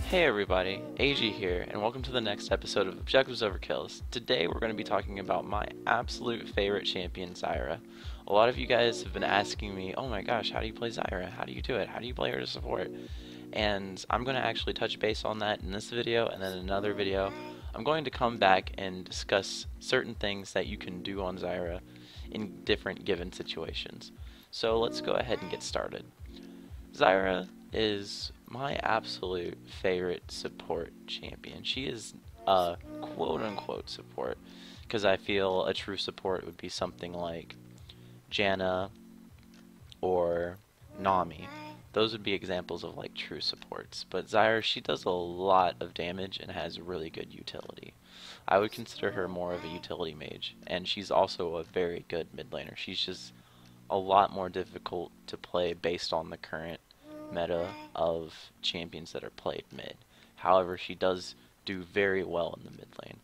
Hey everybody, Aigey here, and welcome to the next episode of Objectives Over Kills. Today we're going to be talking about my absolute favorite champion, Zyra. A lot of you guys have been asking me, oh my gosh, how do you play Zyra? How do you do it? How do you play her to support? And I'm going to actually touch base on that in this video, and then in another video I'm going to come back and discuss certain things that you can do on Zyra in different given situations. So let's go ahead and get started. Zyra is my absolute favorite support champion. She is a quote-unquote support, because I feel a true support would be something like Janna or Nami. Those would be examples of like true supports. But Zyra, she does a lot of damage and has really good utility. I would consider her more of a utility mage, and she's also a very good mid laner. She's just a lot more difficult to play based on the current meta of champions that are played mid. However, she does do very well in the mid lane.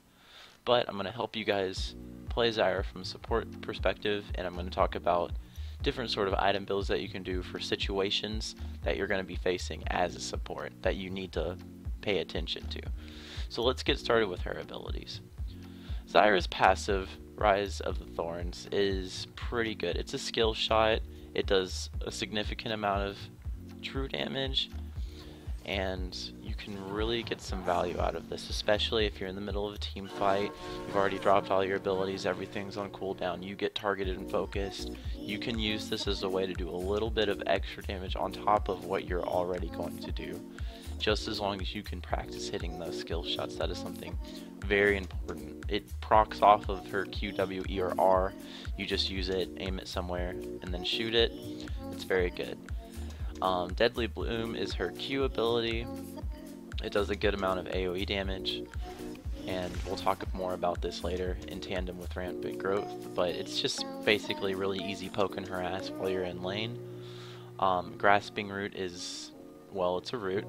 But I'm going to help you guys play Zyra from a support perspective, and I'm going to talk about different sort of item builds that you can do for situations that you're going to be facing as a support that you need to pay attention to. So let's get started with her abilities. Zyra's passive, Rise of the Thorns, is pretty good. It's a skill shot. It does a significant amount of true damage, and you can really get some value out of this, especially if you're in the middle of a team fight. You've already dropped all your abilities, everything's on cooldown, you get targeted and focused. You can use this as a way to do a little bit of extra damage on top of what you're already going to do, just as long as you can practice hitting those skill shots. That is something very important. It procs off of her Q, W, E, or R. You just use it, aim it somewhere, and then shoot it. It's very good. Deadly Bloom is her Q ability. It does a good amount of AoE damage, and we'll talk more about this later in tandem with Rampant Growth, but it's just basically really easy poking her ass while you're in lane. Grasping Root is, well, it's a root.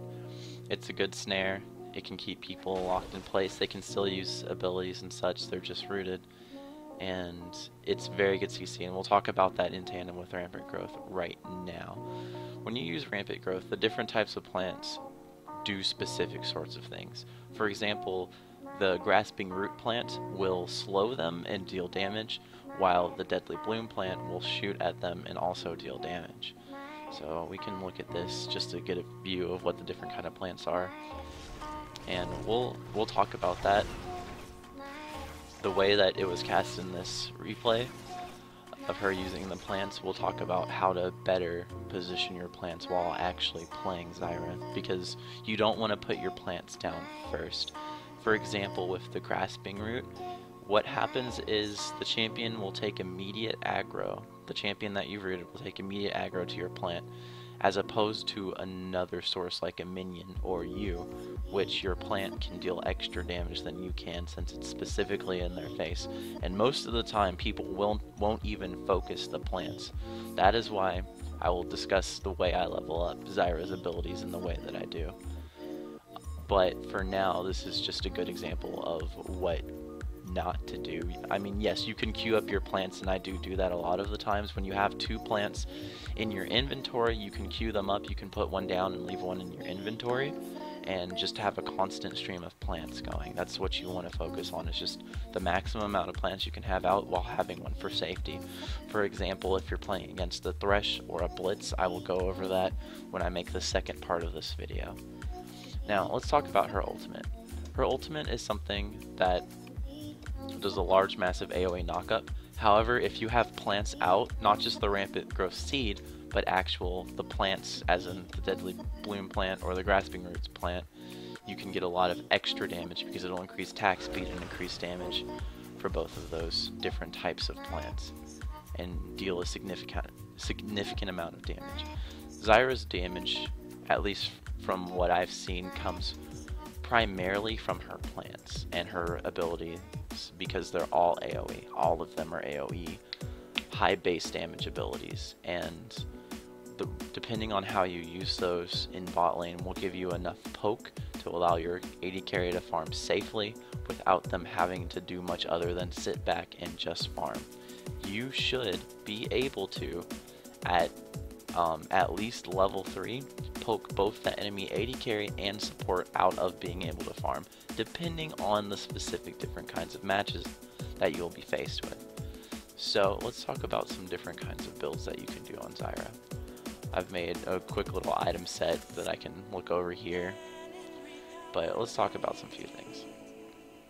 It's a good snare. It can keep people locked in place. They can still use abilities and such, they're just rooted. And it's very good CC, and we'll talk about that in tandem with Rampant Growth right now. When you use Rampant Growth, the different types of plants do specific sorts of things. For example, the Grasping Root plant will slow them and deal damage, while the Deadly Bloom plant will shoot at them and also deal damage. So we can look at this just to get a view of what the different kind of plants are, and we'll talk about that. The way that it was cast in this replay of her using the plants, we'll talk about how to better position your plants while actually playing Zyra, because you don't want to put your plants down first. For example, with the Grasping Root, what happens is the champion will take immediate aggro. The champion that you've rooted will take immediate aggro to your plant, as opposed to another source like a minion or you, which your plant can deal extra damage than you can since it's specifically in their face. And most of the time people won't even focus the plants. That is why I will discuss the way I level up Zyra's abilities in the way that I do. But for now, this is just a good example of what not to do. I mean, yes, you can queue up your plants, and I do that a lot of the times. When you have two plants in your inventory, you can queue them up, you can put one down and leave one in your inventory, and just have a constant stream of plants going. That's what you want to focus on, is just the maximum amount of plants you can have out while having one for safety. For example, if you're playing against a Thresh or a Blitz, I will go over that when I make the second part of this video. Now, let's talk about her ultimate. Her ultimate is something that does a large massive AoE knockup. However, if you have plants out, not just the Rampant Growth seed, but the plants, as in the Deadly Bloom plant or the Grasping Roots plant, you can get a lot of extra damage because it'll increase attack speed and increase damage for both of those different types of plants, and deal a significant amount of damage. Zyra's damage, at least from what I've seen, comes primarily from her plants and her abilities, because they're all AoE. All of them are AoE, high base damage abilities, and depending on how you use those in bot lane will give you enough poke to allow your AD carry to farm safely without them having to do much other than sit back and just farm. You should be able to, at at least level 3, poke both the enemy AD carry and support out of being able to farm, depending on the specific different kinds of matches that you'll be faced with. So let's talk about some different kinds of builds that you can do on Zyra. I've made a quick little item set that I can look over here, but let's talk about some few things.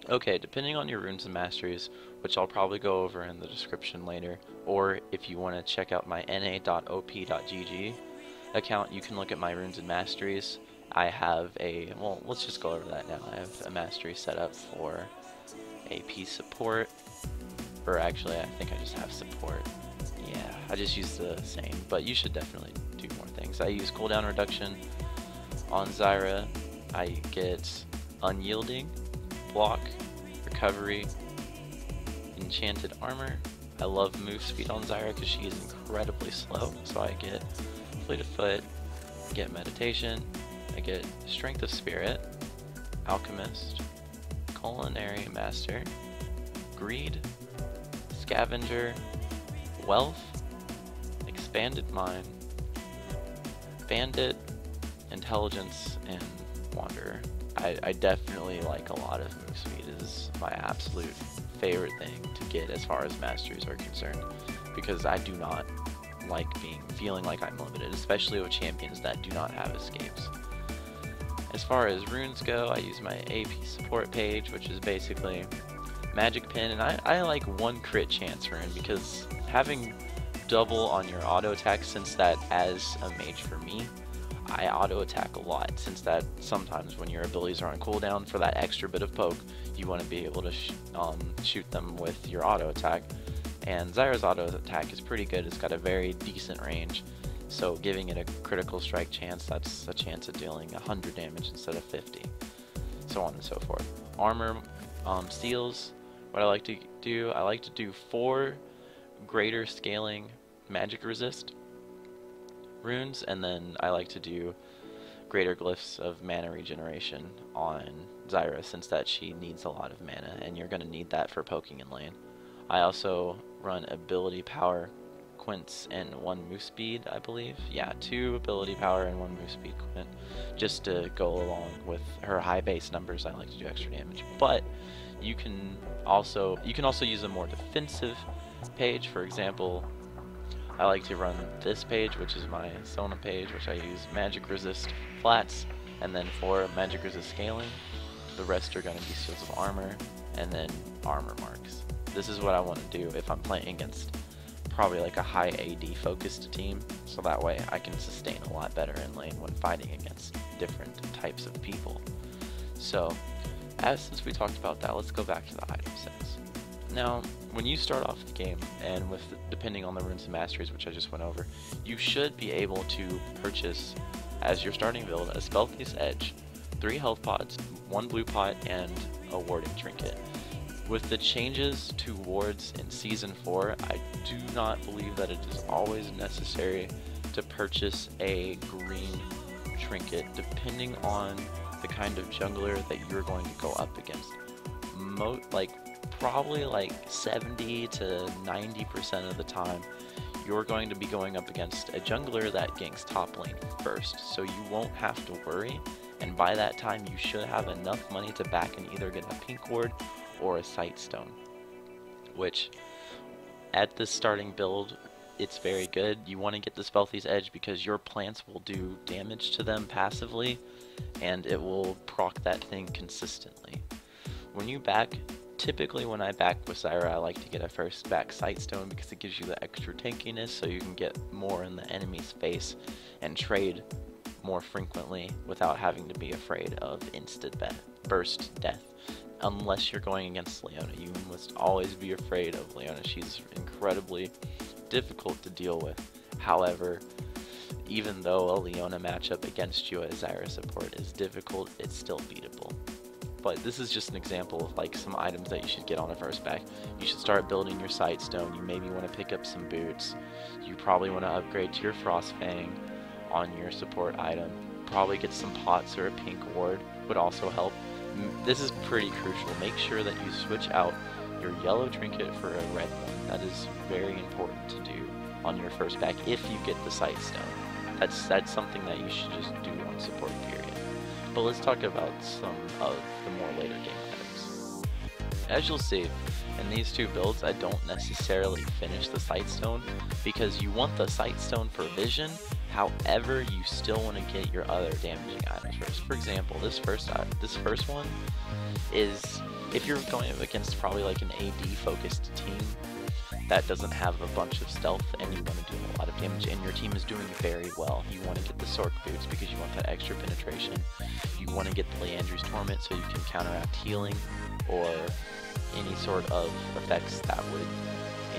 Okay, depending on your runes and masteries, which I'll probably go over in the description later, or if you want to check out my na.op.gg account, you can look at my runes and masteries. I have a, well, let's just go over that now. I have a mastery set up for AP support, or actually I think I just have support. Yeah, I just use the same, but you should definitely do more things. I use cooldown reduction on Zyra. I get unyielding, block, recovery, enchanted armor. I love move speed on Zyra because she is incredibly slow, so I get fleet of foot, get meditation, I get strength of spirit, alchemist, culinary master, greed, scavenger, wealth, expanded mind, bandit, intelligence, and wanderer. I definitely like a lot of move speed. It is my absolute favorite thing to get as far as masteries are concerned, because I do not like feeling like I'm limited, especially with champions that do not have escapes. As far as runes go, I use my AP support page, which is basically magic pin, and I like 1 crit chance rune, because having double on your auto attack, since that as a mage for me, I auto attack a lot, since that sometimes when your abilities are on cooldown, for that extra bit of poke, you want to be able to shoot them with your auto attack. And Zyra's auto attack is pretty good. It's got a very decent range, so giving it a critical strike chance, that's a chance of dealing 100 damage instead of 50, so on and so forth. Armor steals, what I like to do 4 greater scaling magic resist runes, and then I like to do greater glyphs of mana regeneration on Zyra, since that she needs a lot of mana, and you're going to need that for poking in lane. I also run ability power quints and 1 move speed, I believe. Yeah, 2 ability power and 1 move speed quint, just to go along with her high base numbers. I like to do extra damage, but you can also use a more defensive page. For example, I like to run this page, which is my Sona page, which I use magic resist flats, and then for magic resist scaling, the rest are going to be seals of armor, and then armor marks. This is what I want to do if I'm playing against probably like a high AD focused team, so that way I can sustain a lot better in lane when fighting against different types of people. So, since we talked about that, let's go back to the item sets. Now, when you start off the game, and depending on the runes and masteries, which I just went over, you should be able to purchase, as your starting build, a Spellpiece Edge, 3 health pods, 1 blue pot, and a warding trinket. With the changes to wards in Season 4, I do not believe that it is always necessary to purchase a green trinket, depending on the kind of jungler that you're going to go up against. Probably like 70 to 90% of the time, you're going to be going up against a jungler that ganks top lane first, so you won't have to worry, and by that time you should have enough money to back and either get a pink ward or a sight stone, which at this starting build, it's very good. You want to get the Spellpiece Edge because your plants will do damage to them passively, and it will proc that thing consistently. When you back, typically when I back with Zyra, I like to get a first back sight stone because it gives you the extra tankiness, so you can get more in the enemy's face and trade more frequently without having to be afraid of burst death. Unless you're going against Leona, you must always be afraid of Leona. She's incredibly difficult to deal with. However, even though a Leona matchup against you as Zyra support is difficult, it's still beatable. But this is just an example of like some items that you should get on a first back. You should start building your sight stone. You maybe want to pick up some boots. You probably want to upgrade to your Frostfang on your support item. Probably get some pots or a pink ward would also help. This is pretty crucial. Make sure that you switch out your yellow trinket for a red one. That is very important to do on your first back if you get the sight stone. That's something that you should just do on support, period. But let's talk about some of the more later game items. As you'll see, in these two builds, I don't necessarily finish the sight stone because you want the sight stone for vision. However, you still want to get your other damaging items first. For example, this first one is, if you're going up against probably like an AD focused team that doesn't have a bunch of stealth and you want to do a lot of damage and your team is doing very well, you want to get the Sork boots because you want that extra penetration. You want to get the Leandry's Torment so you can counteract healing or any sort of effects that would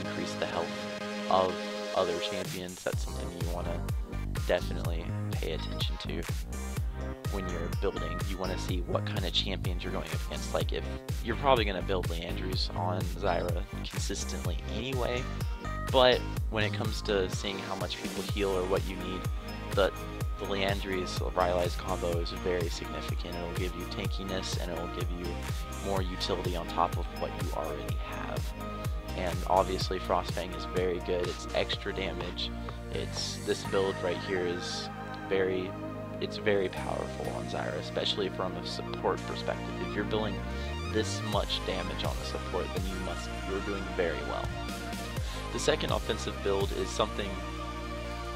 increase the health of other champions. That's something you want to definitely pay attention to when you're building. You want to see what kind of champions you're going up against. Like, if you're probably going to build Leandry's on Zyra consistently anyway, but when it comes to seeing how much people heal or what you need, the Leandry's Rylai's combo is very significant. It'll give you tankiness and it'll give you more utility on top of what you already have. And obviously Frostfang is very good. It's extra damage. This build right here is very powerful on Zyra, especially from a support perspective. If you're building this much damage on a support, then you're doing very well. The second offensive build is something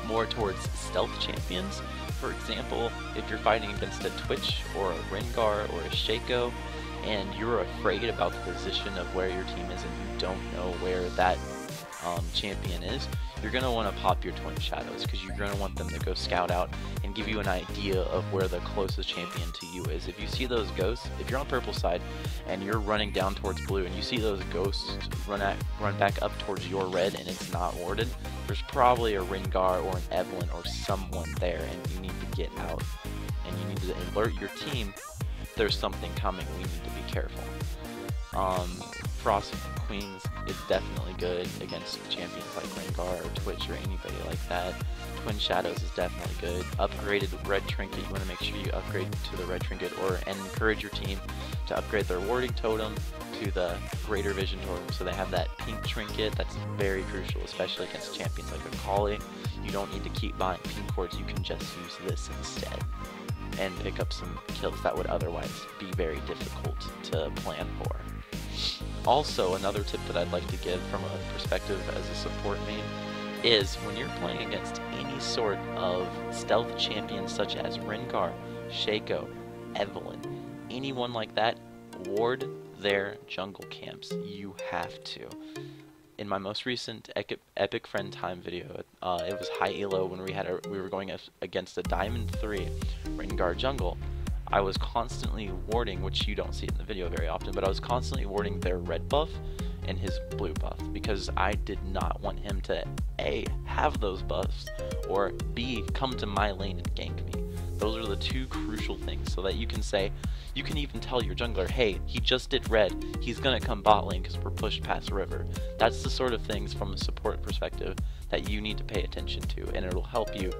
more towards stealth champions. For example, if you're fighting against a Twitch or a Rengar or a Shaco and you're afraid about the position of where your team is and you don't know where that champion is, you're going to want to pop your Twin Shadows because you're going to want them to go scout out and give you an idea of where the closest champion to you is. If you see those ghosts, if you're on purple side and you're running down towards blue and you see those ghosts run back up towards your red and it's not warded, there's probably a Rengar or an Evelyn or someone there and you need to get out. And you need to alert your team there's something coming, we need to be careful. Frost Queens is definitely good against champions like Rengar or Twitch or anybody like that. Twin Shadows is definitely good. Upgraded Red Trinket, you want to make sure you upgrade to the Red Trinket and encourage your team to upgrade their Warding Totem to the Greater Vision Totem so they have that pink trinket. That's very crucial, especially against champions like Akali. You don't need to keep buying pink cords, you can just use this instead and pick up some kills that would otherwise be very difficult to plan for. Also, another tip that I'd like to give from a perspective as a support main is when you're playing against any sort of stealth champion such as Rengar, Shaco, Evelyn, anyone like that, ward their jungle camps. You have to. In my most recent Epic Friend Time video, it was high elo when we were going against a Diamond 3 Rengar jungle. I was constantly warding, which you don't see in the video very often, but I was constantly warding their red buff and his blue buff because I did not want him to A, have those buffs, or B, come to my lane and gank me. Those are the two crucial things, so that you can say, you can even tell your jungler, hey, he just did red, he's gonna come bot lane because we're pushed past river. That's the sort of things from a support perspective that you need to pay attention to, and it'll help you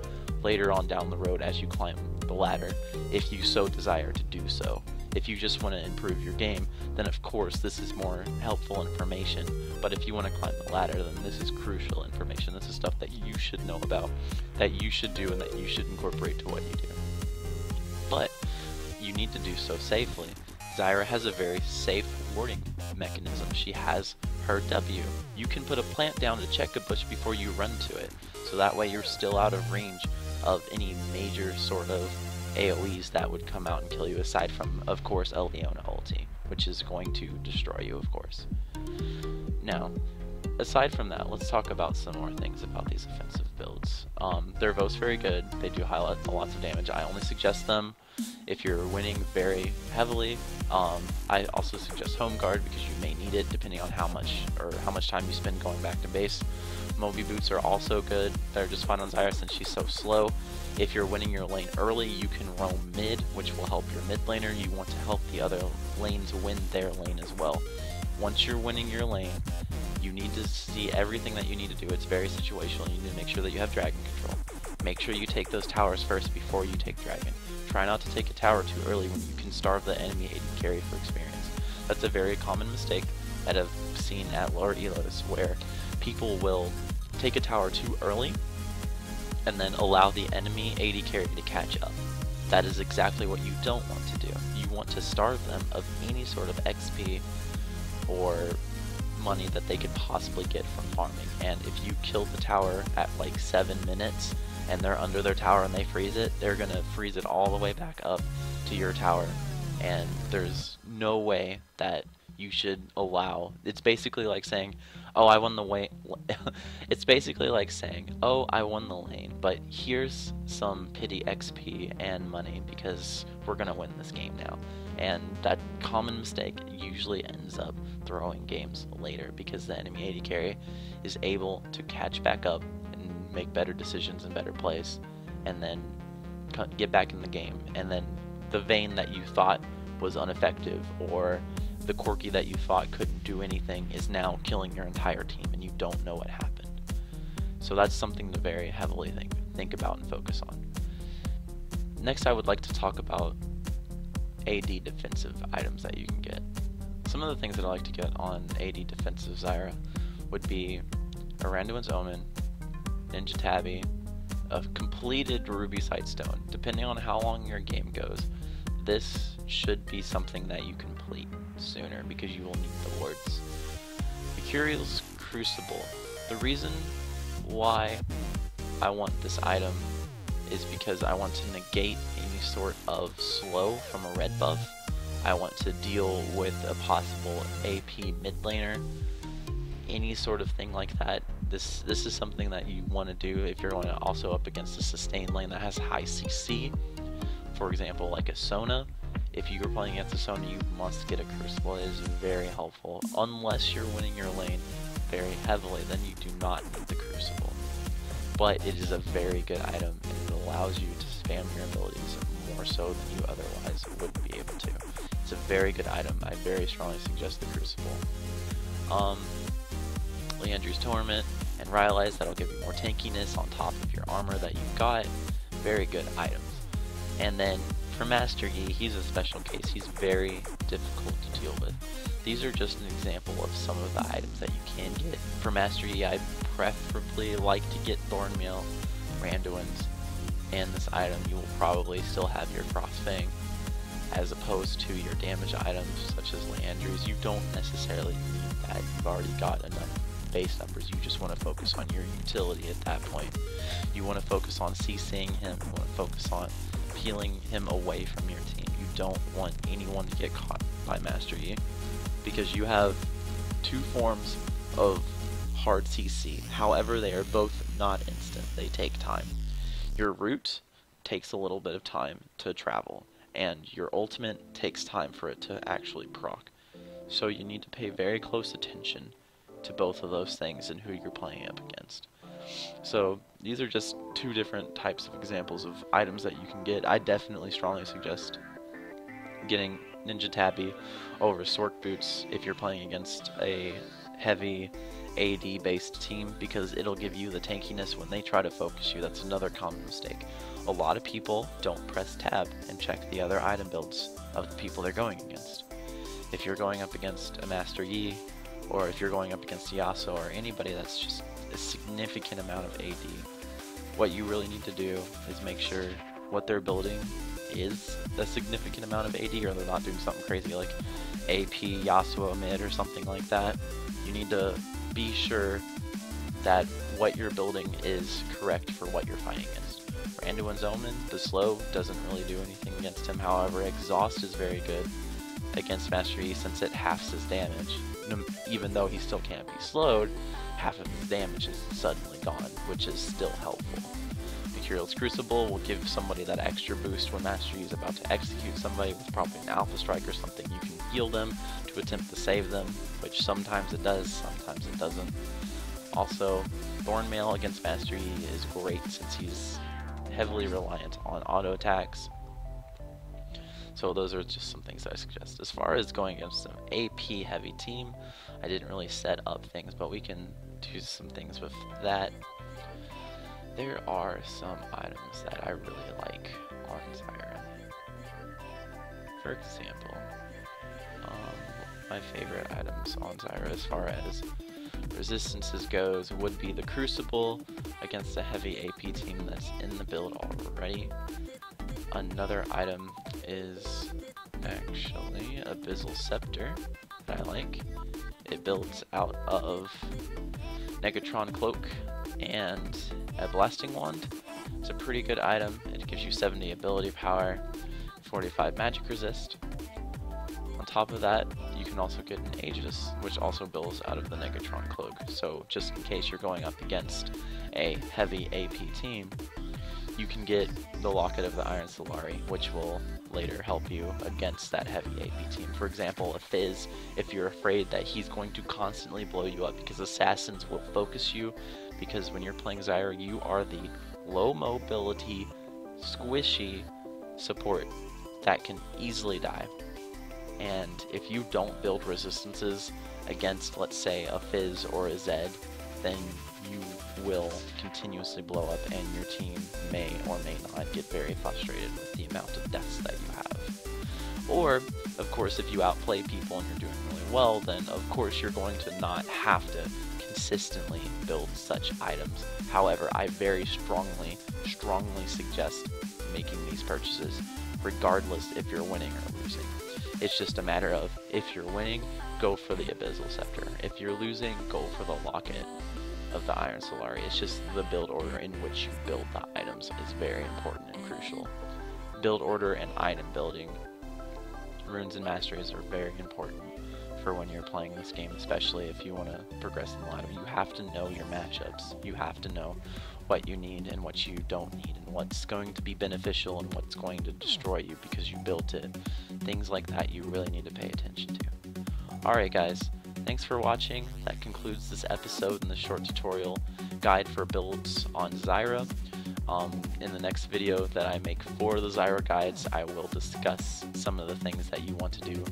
later on down the road as you climb the ladder, if you so desire to do so. If you just want to improve your game, then of course this is more helpful information, but if you want to climb the ladder, then this is crucial information. This is stuff that you should know about, that you should do, and that you should incorporate to what you do. But you need to do so safely. Zyra has a very safe warding mechanism. She has her W. You can put a plant down to check a bush before you run to it, so that way you're still out of range of any major sort of AoEs that would come out and kill you, aside from, of course, a Leona ulti, which is going to destroy you, of course. Now, aside from that, let's talk about some more things about these offensive builds. They're both very good. They do highlight lots of damage. I only suggest them if you're winning very heavily. I also suggest Home Guard because you may need it depending on how much time you spend going back to base. Moby Boots are also good. They're just fine on Zyra since she's so slow. If you're winning your lane early, you can roam mid, which will help your mid laner. You want to help the other lanes win their lane as well. Once you're winning your lane, you need to see everything that you need to do. It's very situational. You need to make sure that you have dragon control. Make sure you take those towers first before you take dragon. Try not to take a tower too early when you can starve the enemy AD carry for experience. That's a very common mistake that I've seen at lower elos where people will take a tower too early and then allow the enemy AD carry to catch up. That is exactly what you don't want to do. You want to starve them of any sort of XP or money that they could possibly get from farming. And if you kill the tower at like 7 minutes and they're under their tower and they freeze it, they're gonna freeze it all the way back up to your tower, and there's no way that you should allow. It's basically like saying, oh, I won the way. It's basically like saying, oh, I won the lane, but here's some pity XP and money because we're gonna win this game now. And that common mistake usually ends up throwing games later because the enemy AD carry is able to catch back up and make better decisions and better plays, and then get back in the game. And then the Vayne that you thought was ineffective, or the Corki that you thought couldn't do anything, is now killing your entire team and you don't know what happened. So that's something to very heavily think about and focus on. Next, I would like to talk about AD defensive items that you can get. Some of the things that I like to get on AD defensive Zyra would be a Randuin's Omen, Ninja Tabby, a completed Ruby Sightstone. Depending on how long your game goes, this should be something that you complete sooner because you will need the wards. Mercurial's Crucible. The reason why I want this item is because I want to negate any sort of slow from a red buff. I want to deal with a possible AP mid laner, any sort of thing like that. This is something that you want to do if you're going to also up against a sustain lane that has high CC. For example, like a Sona. If you're playing against a Sona, you must get a Crucible. It is very helpful. Unless you're winning your lane very heavily, then you do not need the Crucible. But it is a very good item, and it allows you to spam your abilities more so than you otherwise would be able to. It's a very good item. I very strongly suggest the Crucible. Leandry's Torment and Rylai's, that'll give you more tankiness on top of your armor that you've got. Very good items. And then for Master Yi, he's a special case. He's very difficult to deal with. These are just an example of some of the items that you can get. For Master Yi, I preferably like to get Thornmail, Randuin's, and this item. You will probably still have your Frostfang, as opposed to your damage items such as Leandry's. You don't necessarily need that. You've already got enough base numbers. You just want to focus on your utility at that point. You want to focus on CCing him. You want to focus on peeling him away from your team. You don't want anyone to get caught by Master Yi, because you have two forms of hard CC. However, they are both not instant. They take time. Your root takes a little bit of time to travel, and your ultimate takes time for it to actually proc. So you need to pay very close attention to both of those things and who you're playing up against. So these are just two different types of examples of items that you can get. I definitely strongly suggest getting Ninja Tabby over Sork Boots if you're playing against a heavy AD based team, because it'll give you the tankiness when they try to focus you. That's another common mistake. A lot of people don't press tab and check the other item builds of the people they're going against. If you're going up against a Master Yi, or if you're going up against Yasuo or anybody that's just a significant amount of AD, what you really need to do is make sure what they're building is a significant amount of AD, or they're not doing something crazy like AP Yasuo mid or something like that. You need to be sure that what you're building is correct for what you're fighting against. Randuin's Omen, the slow doesn't really do anything against him. However, Exhaust is very good against Master Yi since it halves his damage. Even though he still can't be slowed, half of his damage is suddenly gone, which is still helpful. Mercurial's Crucible will give somebody that extra boost when Master Yi is about to execute somebody with probably an Alpha Strike or something. You can heal them to attempt to save them, which sometimes it does, sometimes it doesn't. Also, Thornmail against Master Yi is great since he's heavily reliant on auto attacks. So those are just some things that I suggest. As far as going against an AP heavy team, I didn't really set up things, but we can do some things with that. There are some items that I really like on Zyra. For example, my favorite items on Zyra as far as resistances goes would be the Crucible against a heavy AP team that's in the build already. Another item is actually Abyssal Scepter that I like. It builds out of Negatron Cloak and a Blasting Wand. It's a pretty good item. It gives you 70 ability power, 45 magic resist. On top of that, you can also get an Aegis, which also builds out of the Negatron Cloak. So just in case you're going up against a heavy AP team, you can get the Locket of the Iron Solari, which will later help you against that heavy AP team. For example, a Fizz, if you're afraid that he's going to constantly blow you up, because assassins will focus you, because when you're playing Zyra, you are the low mobility, squishy support that can easily die. And if you don't build resistances against, let's say, a Fizz or a Zed, then you will continuously blow up and your team may or may not get very frustrated with the amount of deaths that you have. Or, of course, if you outplay people and you're doing really well, then of course you're going to not have to consistently build such items. However, I very strongly suggest making these purchases regardless if you're winning or losing. It's just a matter of, if you're winning, go for the Abyssal Scepter. If you're losing, go for the Locket of the Iron Solari. It's just the build order in which you build the items is very important and crucial. Build order and item building, runes and masteries are very important for when you're playing this game, especially if you want to progress in the ladder. You have to know your matchups. You have to know what you need and what you don't need, and what's going to be beneficial and what's going to destroy you because you built it. Things like that you really need to pay attention to. Alright guys, thanks for watching. That concludes this episode and this short tutorial guide for builds on Zyra. In the next video that I make for the Zyra guides, I will discuss some of the things that you want to do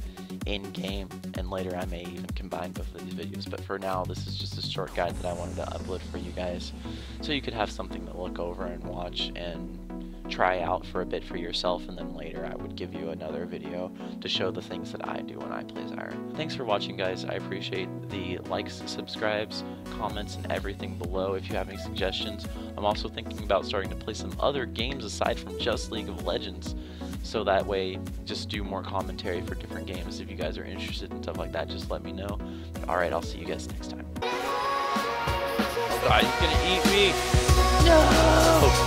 in-game, and later I may even combine both of these videos. But for now, this is just a short guide that I wanted to upload for you guys, so you could have something to look over and watch and try out for a bit for yourself, and then later I would give you another video to show the things that I do when I play Zyra. Thanks for watching guys, I appreciate the likes, subscribes, comments, and everything below. If you have any suggestions, I'm also thinking about starting to play some other games aside from just League of Legends, so that way just do more commentary for different games. If you guys are interested in stuff like that, just let me know. Alright, I'll see you guys next time. Oh god, he's gonna eat me! No!